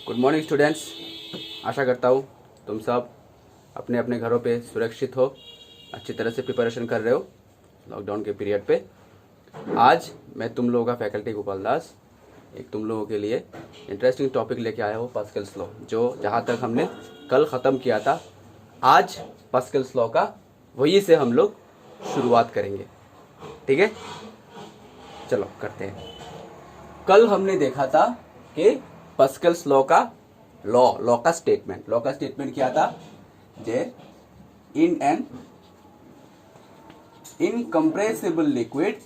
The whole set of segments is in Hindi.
Good morning students. आशा करता हूँ तुम सब अपने अपने घरों पे सुरक्षित हो, अच्छी तरह से प्रिपरेशन कर रहे हो लॉकडाउन के पीरियड पे। आज मैं तुम लोगों का फैकल्टी गोपाल दास एक तुम लोगों के लिए इंटरेस्टिंग टॉपिक लेके आया हूँ, पास्कल्स लॉ। जो जहाँ तक हमने कल ख़त्म किया था, आज पास्कल्स लॉ का वही से हम लोग शुरुआत करेंगे। ठीक है, चलो करते हैं। कल हमने देखा था कि पास्कल्स लॉ का स्टेटमेंट क्या था? जे in an incompressible liquid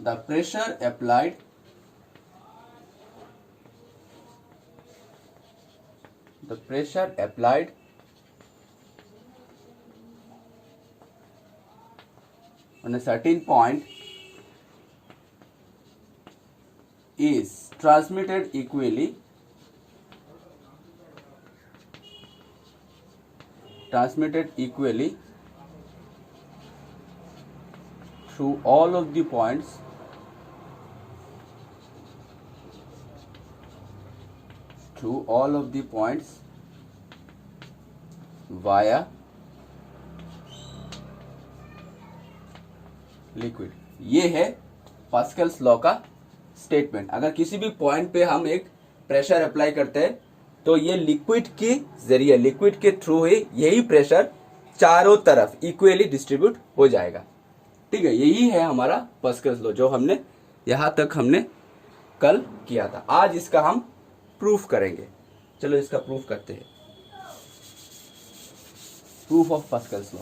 the pressure applied on a certain point is transmitted equally through all of the points via liquid. ये है पास्कल्स लॉ का स्टेटमेंट। अगर किसी भी पॉइंट पे हम एक प्रेशर अप्लाई करते हैं तो ये लिक्विड के थ्रू ही यही प्रेशर चारों तरफ इक्वली डिस्ट्रीब्यूट हो जाएगा। ठीक है, यही है हमारा पास्कल्स लॉ जो हमने यहां तक हमने कल किया था। आज इसका हम प्रूफ करेंगे। चलो इसका प्रूफ करते हैं। Proof of Pascal's law.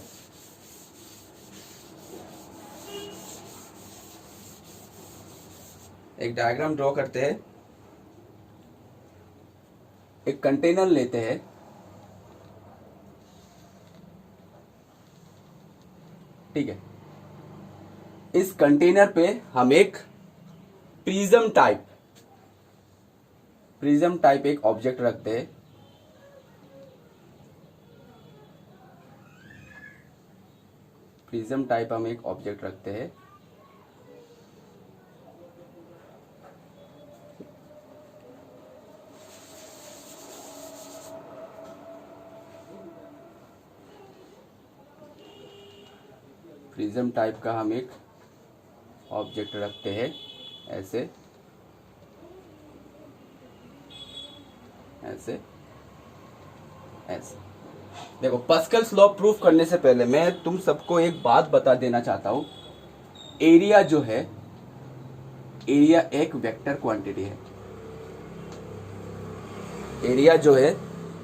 एक डायग्राम ड्रॉ करते हैं। एक कंटेनर लेते हैं। ठीक है, इस कंटेनर पे हम एक प्रिज्म टाइप एक ऑब्जेक्ट रखते हैं। प्रिज्म टाइप हम एक ऑब्जेक्ट रखते हैं। प्रिज्म टाइप का हम एक ऑब्जेक्ट रखते हैं ऐसे ऐसे ऐसे। देखो, पास्कल्स लॉ प्रूफ करने से पहले मैं तुम सबको एक बात बता देना चाहता हूं। एरिया जो है, एरिया एक वेक्टर क्वांटिटी है। एरिया जो है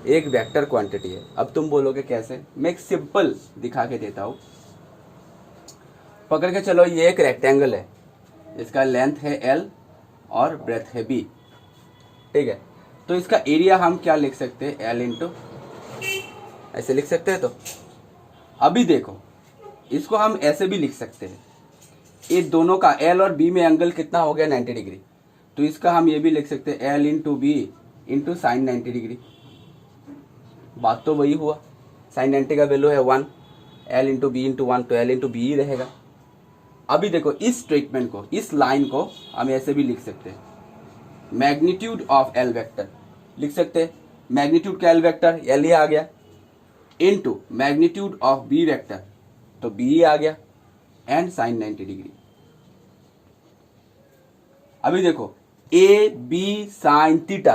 एक वेक्टर क्वांटिटी है। अब तुम बोलोगे कैसे? मैं एक सिंपल दिखा के देता हूं। पकड़ के चलो, ये एक रेक्टेंगल है, इसका लेंथ है L और ब्रेथ है B। ठीक है, तो इसका एरिया हम क्या लिख सकते हैं? L इंटू, ऐसे लिख सकते हैं। तो अभी देखो, इसको हम ऐसे भी लिख सकते हैं। ये दोनों का L और B में एंगल कितना हो गया? 90 डिग्री। तो इसका हम ये भी लिख सकते हैं L into B into sine 90 degree. बात तो वही हुआ। साइन 90 का वैल्यू है 1, L इंटू B इंटू 1, तो L इंटू B ही रहेगा। अभी देखो, इस स्टेटमेंट को, इस लाइन को हम ऐसे भी लिख सकते हैं। मैग्नीट्यूड ऑफ L वेक्टर लिख सकते हैं। मैग्नीट्यूड का L वेक्टर L ही आ गया, into magnitude of B vector, तो B ही आ गया, एंड साइन 90 डिग्री। अभी देखो, A B sine theta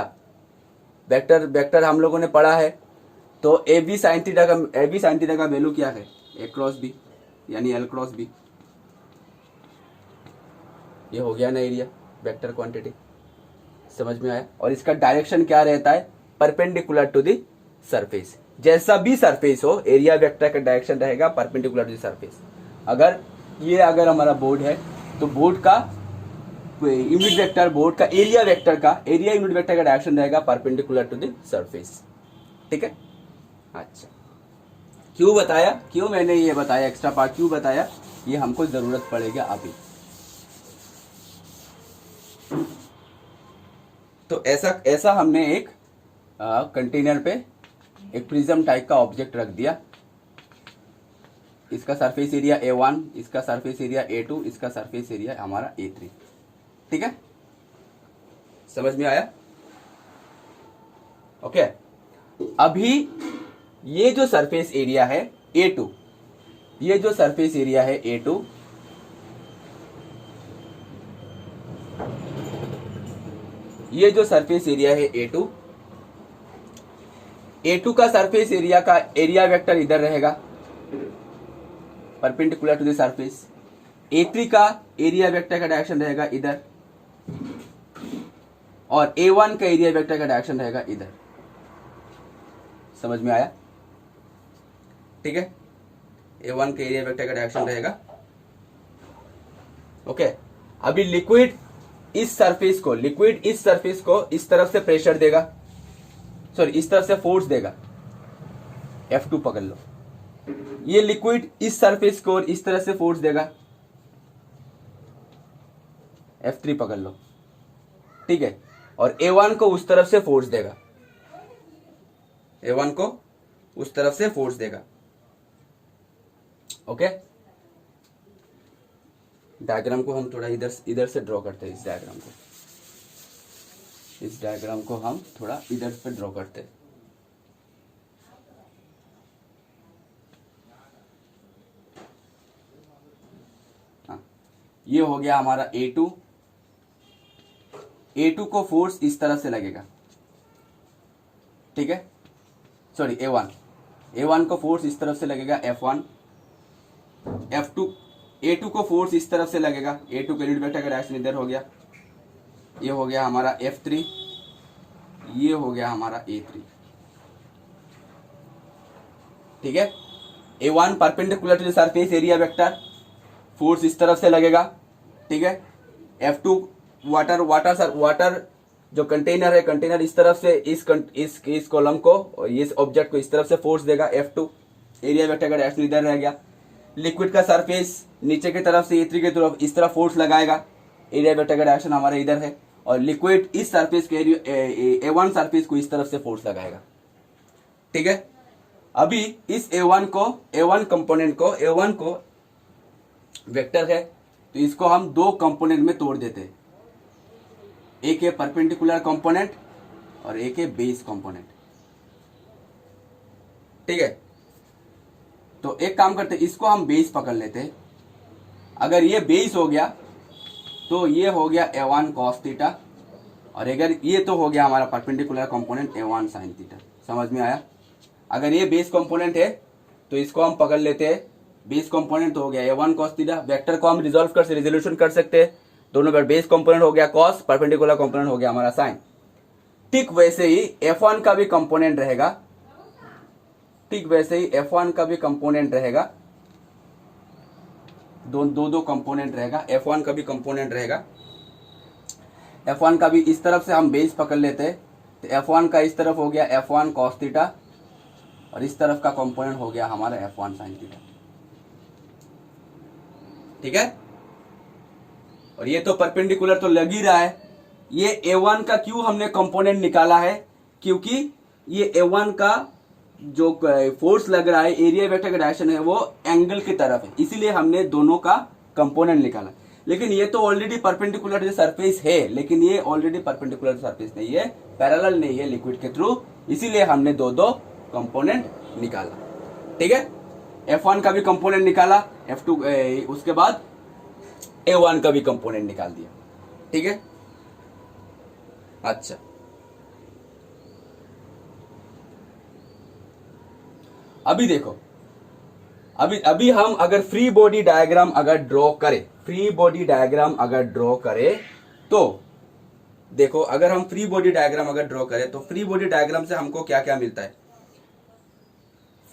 vector हम लोगों ने पढ़ा है। तो ए बी साइन थीटा का वैल्यू क्या है? A क्रॉस B, यानी L क्रॉस B। ये हो गया ना एरिया, वेक्टर क्वांटिटी। समझ में आया? और इसका डायरेक्शन क्या रहता है? Perpendicular to the surface. जैसा भी सरफेस हो, एरिया वेक्टर का डायरेक्शन रहेगा परपेंडिकुलर टू द सरफेस। अगर हमारा बोर्ड है तो बोर्ड का यूनिट वेक्टर, बोर्ड का एरिया यूनिट वेक्टर का डायरेक्शन रहेगा परपेंडिकुलर टू द सरफेस। ठीक है, अच्छा, क्यों मैंने ये बताया, एक्स्ट्रा पार्ट क्यों बताया? ये हमको जरूरत पड़ेगा अभी। तो ऐसा हमने एक कंटेनर पे एक प्रिज्म टाइप का ऑब्जेक्ट रख दिया। इसका सरफेस एरिया A1, इसका सरफेस एरिया A2, इसका सरफेस एरिया हमारा A3। ठीक है, समझ में आया? ओके, अभी ये जो सरफेस एरिया है A2, ये जो सरफेस एरिया है A2, ये जो सरफेस एरिया है A2, A2 का सरफेस एरिया का एरिया वेक्टर इधर रहेगा perpendicular to the surface. A3 का एरिया वेक्टर का डायरेक्शन रहेगा इधर, और A1 का एरिया वेक्टर का डायरेक्शन रहेगा इधर। समझ में आया? ठीक है, A1 का एरिया वेक्टर का डायरेक्शन रहेगा। ओके, अभी लिक्विड इस सरफेस को इस तरफ से प्रेशर देगा, सॉरी इस तरफ से फोर्स देगा। F2 पकड़ लो, ये लिक्विड इस सरफेस को और इस तरह से फोर्स देगा। F3 पकड़ लो, ठीक है, और A1 को उस तरफ से फोर्स देगा, A1 को उस तरफ से फोर्स देगा। ओके, डायग्राम को हम थोड़ा इधर से ड्रॉ करते हैं। इस डायग्राम को हम थोड़ा इधर पे ड्रॉ करते हैं। हाँ, ये हो गया हमारा A2 को फोर्स इस तरह से लगेगा, ठीक है, सॉरी A1 को फोर्स इस तरफ से लगेगा F1, A2 को फोर्स इस तरफ से लगेगा, A2 के यूनिट वेक्टर का डायरेक्शन इधर हो गया, ये हो गया हमारा F3, ये हो गया हमारा A3। ठीक है, A1 perpendicular to the surface area vector, force इस तरफ से लगेगा, ठीक है। F2 वाटर जो कंटेनर है, कंटेनर इस तरफ से इस कॉलम को और इस ऑब्जेक्ट को इस तरफ से फोर्स देगा F2, एरिया वेक्टर का डायरेक्शन इधर रह गया। लिक्विड का सरफेस नीचे की तरफ से A3 की तरफ इस तरफ फोर्स लगाएगा, एरिया वेक्टर का डायरेक्शन हमारा इधर है, और लिक्विड इस सरफेस के A1 सरफेस को इस तरफ से फोर्स लगाएगा। ठीक है, अभी इस A1 कंपोनेंट को A1 को वेक्टर है तो इसको हम दो कंपोनेंट में तोड़ देते हैं, एक है परपेंडिकुलर कंपोनेंट और एक है बेस कंपोनेंट। ठीक है, तो एक काम करते हैं, इसको हम बेस पकड़ लेते हैं। अगर ये बेस हो गया तो ये हो गया A1 cos थीटा, और अगर ये तो हो गया हमारा perpendicular component A1 sin theta. समझ में आया? अगर ये बेस कंपोनेंट है तो इसको हम पकड़ लेते हैं, बेस कंपोनेंट तो हो गया A1 cos थीटा। वेक्टर को हम रिजोल्यूशन कर सकते हैं, दोनों पर बेस कंपोनेंट हो गया cos, परपेंडिकुलर कंपोनेंट हो गया हमारा sin। ठीक वैसे ही F1 का भी कंपोनेंट रहेगा, F1 का भी कंपोनेंट रहेगा, दो कंपोनेंट रहेगा। F1 का भी कंपोनेंट रहेगा, F1 का भी इस तरफ से हम बेस पकड़ लेते हैं तो F1 का इस तरफ हो गया F1 cos थीटा, और इस तरफ का कंपोनेंट हो गया हमारा F1 sin थीटा। ठीक है, और ये तो परपेंडिकुलर तो लग ही रहा है। ये A1 का क्यों हमने कंपोनेंट निकाला है, क्योंकि ये A1 का जो फोर्स लग रहा है, एरिया वेक्टर का डायरेक्शन है, वो एंगल की तरफ है, इसीलिए हमने दोनों का कंपोनेंट निकाला। लेकिन ये तो ऑलरेडी परपेंडिकुलर सरफेस है, लेकिन ये ऑलरेडी परपेंडिकुलर सरफेस नहीं है, पैरेलल नहीं है लिक्विड के थ्रू, इसीलिए हमने दो कंपोनेंट निकाला। ठीक है, F1 का भी कंपोनेंट निकाला, F2 उसके बाद A1 का भी कंपोनेंट निकाल दिया। ठीक है, अच्छा, अभी देखो, अभी हम अगर फ्री बॉडी डायग्राम अगर ड्रॉ करें, तो देखो, अगर हम फ्री बॉडी डायग्राम अगर ड्रॉ करें तो फ्री बॉडी डायग्राम से हमको क्या क्या मिलता है?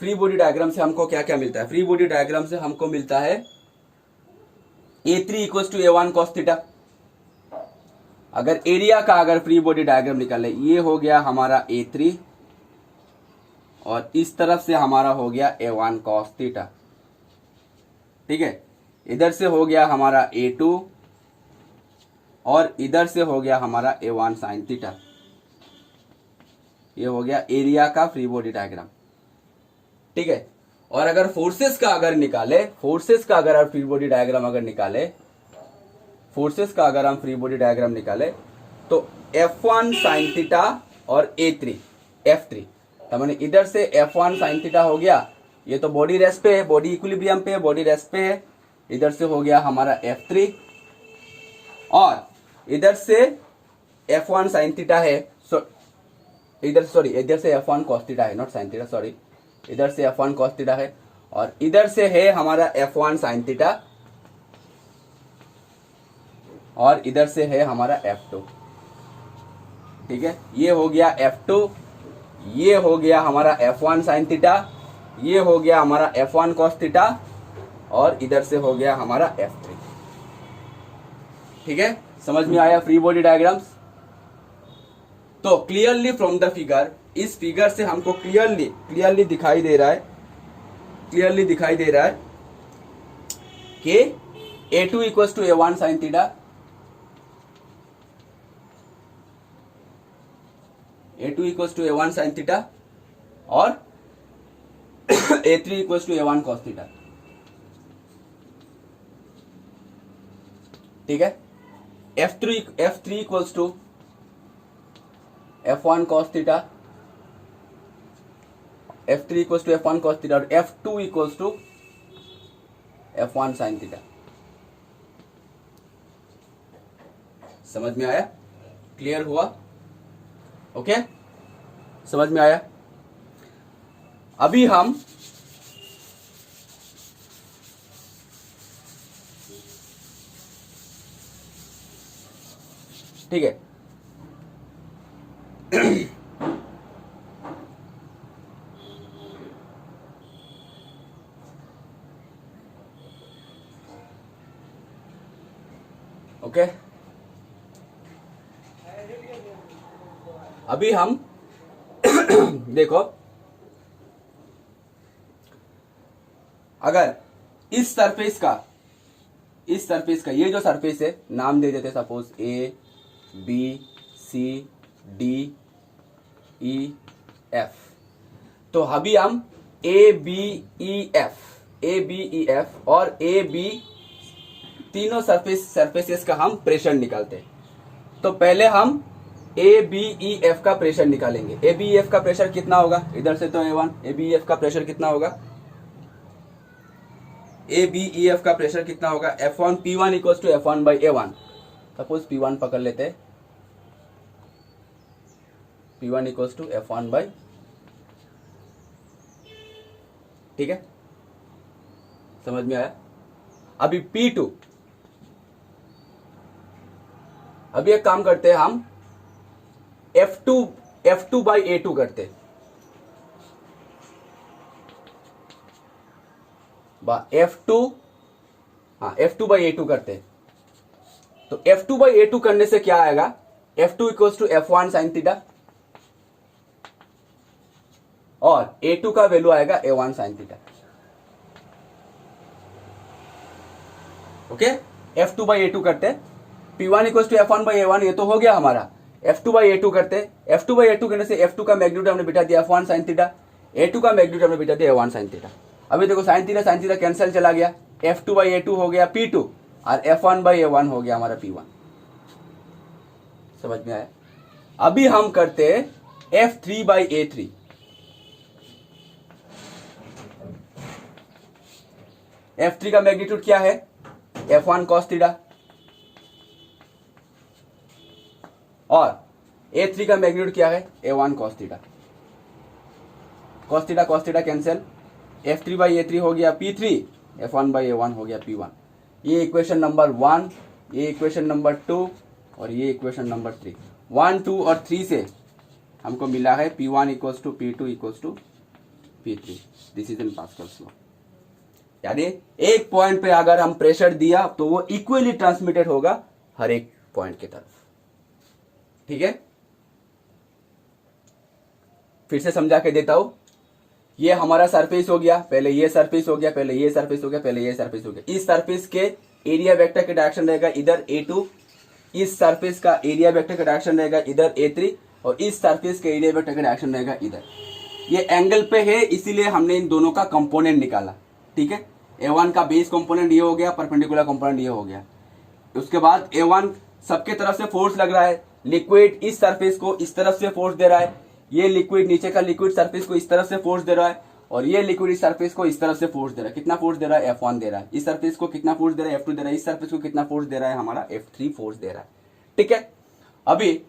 फ्री बॉडी डायग्राम से हमको क्या क्या मिलता है? फ्री बॉडी डायग्राम से हमको मिलता है A3 = A1 cos थीटा। अगर एरिया का अगर फ्री बॉडी डायग्राम निकाले, ये हो गया हमारा A3 और इस तरफ से हमारा हो गया A1 cos थीटा। ठीक है, इधर से हो गया हमारा A2 और इधर से हो गया हमारा A1 sin थीटा। ये हो गया एरिया का फ्री बॉडी डायग्राम। ठीक है, और अगर फोर्सेस का अगर निकाले, फोर्सेस का अगर फ्री बॉडी डायग्राम अगर निकाले, फोर्सेस का अगर हम फ्री बॉडी डायग्राम निकाले तो F1 sin थीटा और A3 F3, तो मैंने इधर से F1 sin थीटा हो गया, ये तो बॉडी रेस्ट पे है, बॉडी इक्विलिब्रियम पे है, बॉडी रेस्ट पे है, इधर से हो गया हमारा F3 और इधर से F1 sin थीटा है, इधर से F1 cos थीटा है, नॉट sin थीटा, सॉरी, इधर से F1 cos थीटा है और इधर से है हमारा F1 sin थीटा और इधर से है हमारा F2, ठीक है। ये हो गया F2, ये हो गया हमारा F1 sin थीटा, ये हो गया हमारा F1 cos थीटा और इधर से हो गया हमारा F3, ठीक है। समझ में आया फ्री बॉडी डायग्राम्स? तो क्लियरली फ्रॉम द फिगर, इस फिगर से हमको क्लियरली दिखाई दे रहा है, कि A2 equals to A1 sin theta, A2 equals to A1 sin theta और A3 equals to A1 cos theta, ठीक है। F3 equals to F1 cos theta, F3 equals to F1 cos theta और F2 equals to F1 sin theta. समझ में आया? क्लियर हुआ? ओके, समझ में आया? अभी हम ठीक है, ओके, अभी हम देखो, अगर इस सरफेस का ये जो सरफेस है, नाम दे देते suppose A B C D E F, तो अभी हम A B E F और A B तीनों सरफेसेस का हम प्रेशर निकालते हैं। तो पहले हम ABEF का प्रेशर निकालेंगे। ABEF का प्रेशर कितना होगा? इधर से तो A1, ABEF का प्रेशर कितना होगा? ABEF का प्रेशर कितना होगा? F1 P1 equals to F1 by A1। Suppose P1 पकड़ लेते हैं, P1 equals to F1 by, ठीक है, समझ में आया? अभी P2, अभी एक काम करते हैं हम, F2 बाई A2 करते, F2 बाई A2 करते। तो F2 बाई A2 करने से क्या आएगा? F2 equals to F1 sin theta और A2 का वैल्यू आएगा A1 sin theta. Okay, F2 by A2 करते, P1 equals to F1 by A1, ये तो हो गया हमारा। F2 बाई A2 करते, F2 बाई A2 करने से F2 का मैग्नीट्यूड हमने बिठा दिया F1 sin थीटा, A2 का मैग्नीट्यूड हमने बिठा दिया A1 sin थीटा। अभी देखो sin थीटा कैंसिल चला गया, F2 बाई A2 हो गया P2 और F1 बाई A1 हो गया हमारा P1। समझ में आया? अभी हम करते F3 बाई A3। F3 का मैग्नीट्यूड क्या है? F1 cos थीटा और A3 का मैग्नीट्यूड क्या है? A1 cos theta. cos theta cancel, F3 by A3 हो गया P3, F1 बाई A1 हो गया P1। ये इक्वेशन नंबर 1, ये इक्वेशन नंबर 2 और ये इक्वेशन नंबर 3। 1, 2 और 3 से हमको मिला है P1 equals to P2 equals to P3। This is in Pascal's law. यानी एक पॉइंट पे अगर हम प्रेशर दिया तो वो इक्वली ट्रांसमिटेड होगा हर एक पॉइंट की तरफ, ठीक है। फिर से समझा के देता हूं, ये हमारा सरफेस हो गया, पहले ये सरफेस हो गया, पहले ये सरफेस हो गया, पहले ये सरफेस हो गया। इस सरफेस के एरिया वेक्टर का डायरेक्शन रहेगा इधर A2, इस सरफेस का एरिया वेक्टर का डायरेक्शन रहेगा इधर A3 और इस सरफेस के एरिया वेक्टर का डायरेक्शन रहेगा इधर। ये एंगल पे है, इसीलिए हमने इन दोनों का कंपोनेंट निकाला। ठीक है, A1 का बेस कंपोनेंट ये हो गया, परपेंडिकुलर कंपोनेंट ये हो गया। उसके बाद A1 सबके तरफ से फोर्स लग रहा है, लिक्विड इस सरफेस को इस तरफ से फोर्स दे रहा है, ये लिक्विड नीचे का लिक्विड सरफेस को इस तरफ से फोर्स दे रहा है, और ये लिक्विड इस सरफेस को इस तरफ से फोर्स दे रहा है। कितना फोर्स दे रहा है? F1 दे रहा है। इस सरफेस को कितना फोर्स दे रहा है? F2 दे रहा है। इस सरफेस को कितना फोर्स दे रहा है? हमारा F3 फोर्स दे रहा है। ठीक है, अभी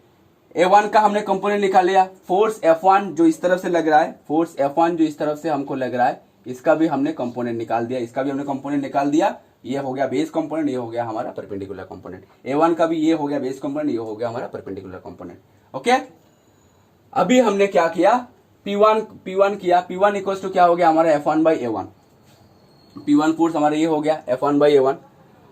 A1 का हमने कंपोनेंट निकाल लिया। फोर्स F1 जो इस तरफ से लग रहा है, फोर्स F1 जो इस तरफ से हमको लग रहा है, इसका भी हमने कंपोनेंट निकाल दिया, इसका भी हमने कंपोनेंट निकाल दिया। ये हो गया बेस कंपोनेंट, ये हो गया हमारा परपेंडिकुलर कंपोनेंट। A1 का भी ये हो गया बेस कंपोनेंट, ये हो गया हमारा परपेंडिकुलर कंपोनेंट। ओके, अभी हमने क्या किया? P1 किया। P1 इक्वल टू क्या हो गया हमारा? F1 by A1। P1 force हमारा ये हो गया F1 बाई A1।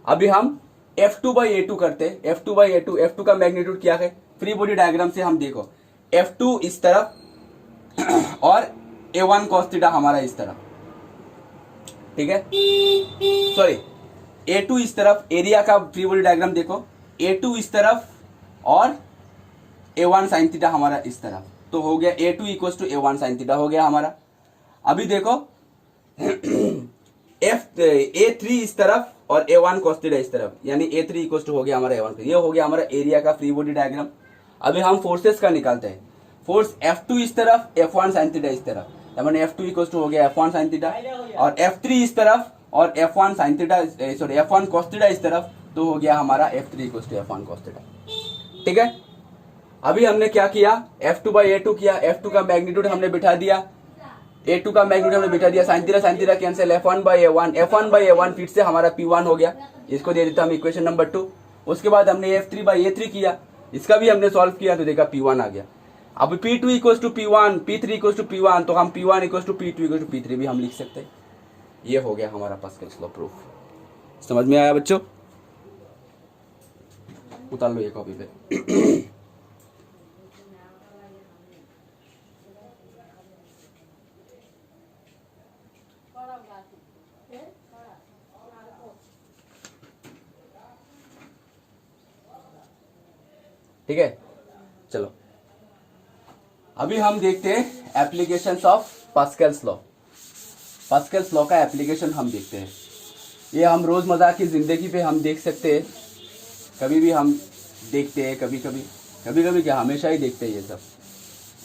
अभी हम F2 बाई A2 करते हैं। F2 बाई A2, F2 का मैग्नीट्यूड क्या है? फ्री बॉडी डायग्राम से हम देखो, F2 इस तरफ और A1 cos थीटा हमारा इस तरफ। ठीक है, सॉरी, A2 इस तरफ, एरिया का फ्री बॉडी डायग्राम देखो, A2 इस तरफ और A1 sin थीटा हमारा इस तरफ, तो हो गया A2 equal to A1 sin theta हो गया हमारा। अभी देखो A3 इस तरफ और A1 cos थीटा इस तरफ, यानी A3 इक्वल टू हो गया हमारा A1। ये हो गया हमारा एरिया का फ्री बॉडी डायग्राम। अभी हम फोर्सेस का निकालते हैं। फोर्स F2 इस तरफ, F1 sin थीटा इस तरफ, यानी F2 इक्वल टू हो गया F1 sin थीटा, और F3 इस तरफ और F1 sin theta, sorry F1 cos theta इस तरफ, तो हो गया हमारा F3 equal to F1 cos theta. ठीक है, अभी हमने क्या किया? F2 बाई A2 किया। F2 का मैग्नीट्यूड हमने बिठा दिया, A2 का मैग्नीट्यूड हमने बिठा दिया, sin theta cancel, F1 by A1, F1 by A1 फिर से हमारा P1 हो गया, इसको दे देता हम इक्वेशन नंबर 2। उसके बाद हमने F3 बाई A3 किया, इसका भी हमने सॉल्व किया, तो देखा P1 आ गया। अब P2 equal to P1, P3 equal to P1, तो हम P1 equal to P2 equal to P3 भी हम लिख सकते हैं। ये हो गया हमारा पास्कल्स लॉ प्रूफ। समझ में आया बच्चों? उतार लो ये कॉपी पे। ठीक है, चलो अभी हम देखते हैं applications of Pascal's law. Pascal's law का एप्लीकेशन हम देखते हैं। ये हम रोजमर्रा की जिंदगी पे हम देख सकते हैं, कभी भी हम देखते हैं, कभी कभी क्या हमेशा ही देखते हैं ये सब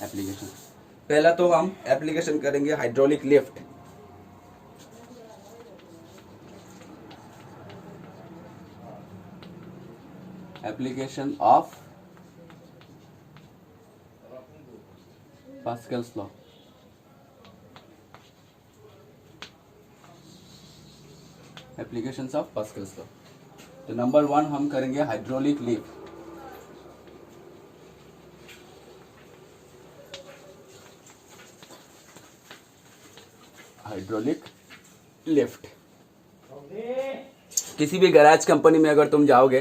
एप्लीकेशन। पहला तो हम एप्लीकेशन करेंगे hydraulic lift. Application of Pascal's law. Applications of Pascal's law. तो नंबर 1 हम करेंगे हाइड्रोलिक लिफ्ट। हाइड्रोलिक लिफ्ट, किसी भी गैराज कंपनी में अगर तुम जाओगे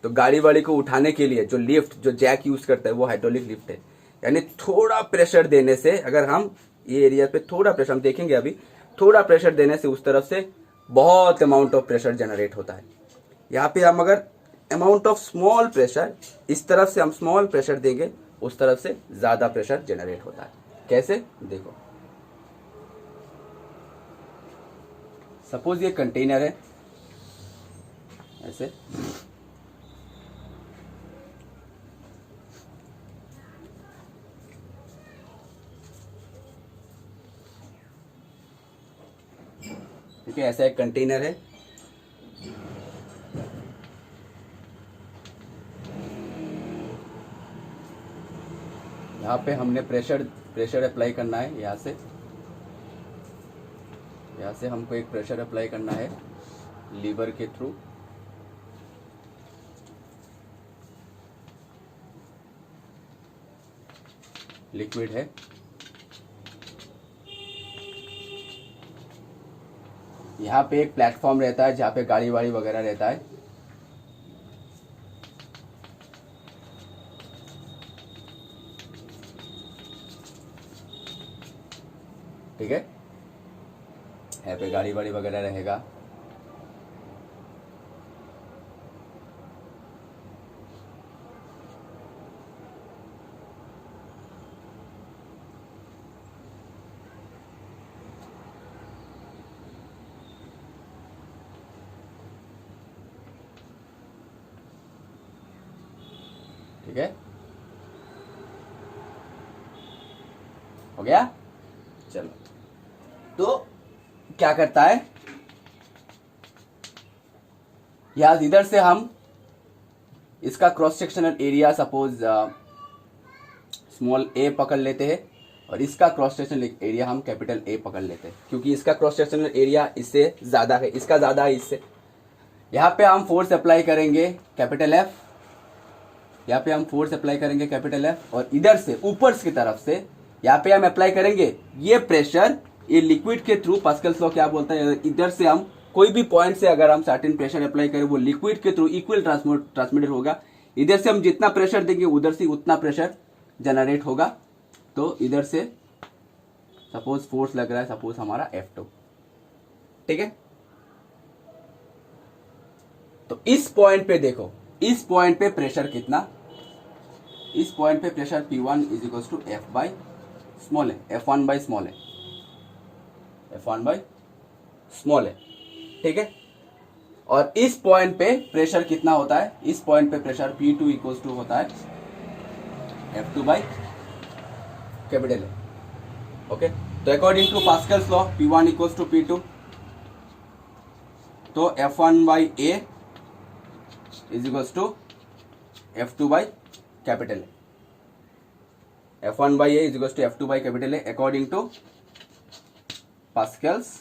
तो गाड़ी वाड़ी को उठाने के लिए जो लिफ्ट, जो जैक यूज करता है, वो हाइड्रोलिक लिफ्ट है। यानी थोड़ा प्रेशर देने से, अगर हम ये एरिया पे थोड़ा प्रेशर, हम देखेंगे अभी, थोड़ा प्रेशर देने से उस तरफ से बहुत अमाउंट ऑफ प्रेशर जनरेट होता है। यहाँ पे हम अगर अमाउंट ऑफ स्मॉल प्रेशर, इस तरफ से हम स्मॉल प्रेशर देंगे, उस तरफ से ज्यादा प्रेशर जनरेट होता है। कैसे? देखो, सपोज ये कंटेनर है ऐसे, ठीक है, ऐसा एक कंटेनर है। यहाँ पे हमने प्रेशर अप्लाई करना है। यहाँ से हमको एक प्रेशर अप्लाई करना है लीवर के थ्रू। लिक्विड है, यहाँ पे एक प्लेटफॉर्म रहता है जहाँ पे गाड़ी वाड़ी वगैरह रहता है। ठीक है, यहाँ पे गाड़ी वाड़ी वगैरह रहेगा। ठीक है, हो गया। चलो, तो क्या करता है, यहां इधर से हम इसका cross sectional area suppose small A पकड़ लेते हैं और इसका क्रॉस सेक्शनल एरिया हम कैपिटल ए पकड़ लेते हैं, क्योंकि इसका क्रॉस सेक्शनल एरिया इससे ज्यादा है, इसका ज्यादा है इससे। यहाँ पे हम फोर्स अप्लाई करेंगे कैपिटल एफ, यहाँ पे हम फोर्स अप्लाई करेंगे कैपिटल एफ, और इधर से ऊपर की तरफ से यहाँ पे हम अप्लाई करेंगे ये प्रेशर, ये लिक्विड के थ्रू पास्कल्स लॉ क्या बोलता है, इधर से हम कोई भी पॉइंट से अगर हम सर्टेन प्रेशर अप्लाई करें वो लिक्विड के थ्रू इक्वल ट्रांसमिटेड होगा। इधर से हम जितना प्रेशर देंगे उधर से उतना प्रेशर जनरेट होगा। तो इधर से सपोज फोर्स लग रहा है, सपोज हमारा F2, ठीक है। तो इस पॉइंट पे देखो, इस पॉइंट पे प्रेशर कितना, इस पॉइंट पे pressure P1 is equal to F by small है, F1 बाई स्मॉल है, F1 बाई स्मॉल है, ठीक है। और इस पॉइंट पे प्रेशर कितना होता है, इस पॉइंट पे प्रेशर P2 इक्वल टू होता है F2 बाई कैपिटल है, ओके। तो according to Pascal's law P1 equal to P2, तो F1 by A is equal to F2 by capital है, F1 by A is equal to F2 by capital है according to Pascal's,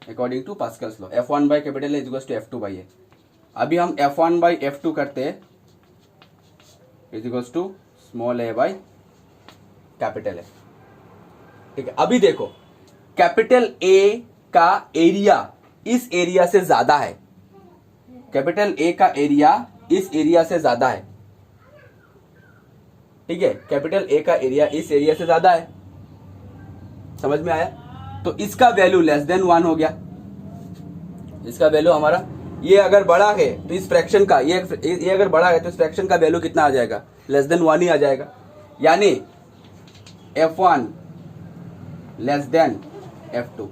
according to Pascal's law. F1 by capital is equal to F2 by A। अभी हम F1 बाई F2 करते हैं is equal to small a by capital है, ठीक है। अभी देखो कैपिटल A का एरिया इस एरिया से ज्यादा है, कैपिटल A का एरिया इस एरिया से ज्यादा है, ठीक है। कैपिटल A का एरिया इस एरिया से ज्यादा है, समझ में आया। तो इसका वैल्यू लेस देन 1 हो गया, इसका वैल्यू हमारा, ये अगर बड़ा है तो इस फ्रैक्शन का, ये अगर बड़ा है तो इस फ्रैक्शन का वैल्यू कितना आ जाएगा, लेस देन 1 ही आ जाएगा। यानी F1 लेस देन F2,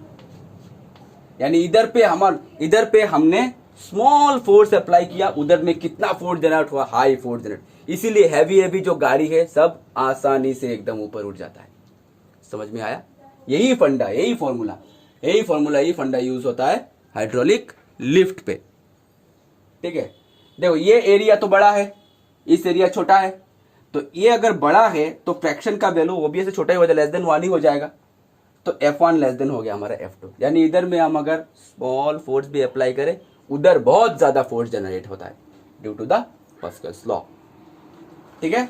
यानी इधर पे हमने स्मॉल फोर्स अप्लाई किया, उधर में कितना फोर्स जनरेट हुआ, हाई फोर्स जनरेट। इसीलिए हैवी जो गाड़ी है सब आसानी से एकदम ऊपर उठ जाता है। समझ में आया, यही फंडा, यही फॉर्मूला यूज होता है हाइड्रोलिक लिफ्ट पे, ठीक है। देखो ये एरिया तो बड़ा है, इस एरिया छोटा है, तो ये अगर बड़ा है तो फ्रैक्शन का वैल्यू ऑब्वियसली छोटा ही हो जाएगा, लेस देन 1 ही हो जाएगा। तो F1 लेस देन हो गया हमारा F2, यानी इधर में हम अगर स्मॉल फोर्स भी अप्लाई करें उधर बहुत ज्यादा फोर्स जनरेट होता है due to the Pascal's law, ठीक है।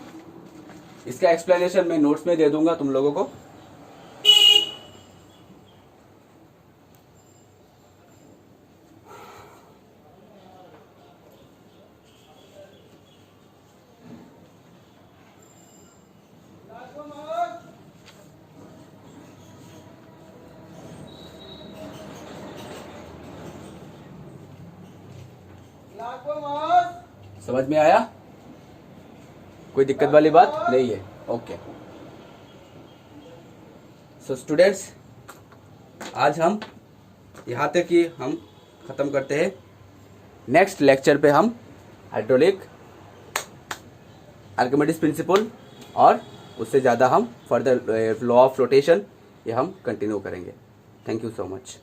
इसका एक्सप्लेनेशन मैं नोट्स में दे दूंगा तुम लोगों को। समझ में आया, कोई दिक्कत वाली बात नहीं है, ओके। सो स्टूडेंट्स, आज हम यहाँ तक ही हम खत्म करते हैं। नेक्स्ट लेक्चर पे हम हाइड्रोलिक आर्किमिडीज प्रिंसिपल और उससे ज़्यादा हम फर्दर लॉ ऑफ फ्लोटेशन ये हम कंटिन्यू करेंगे। Thank you so much.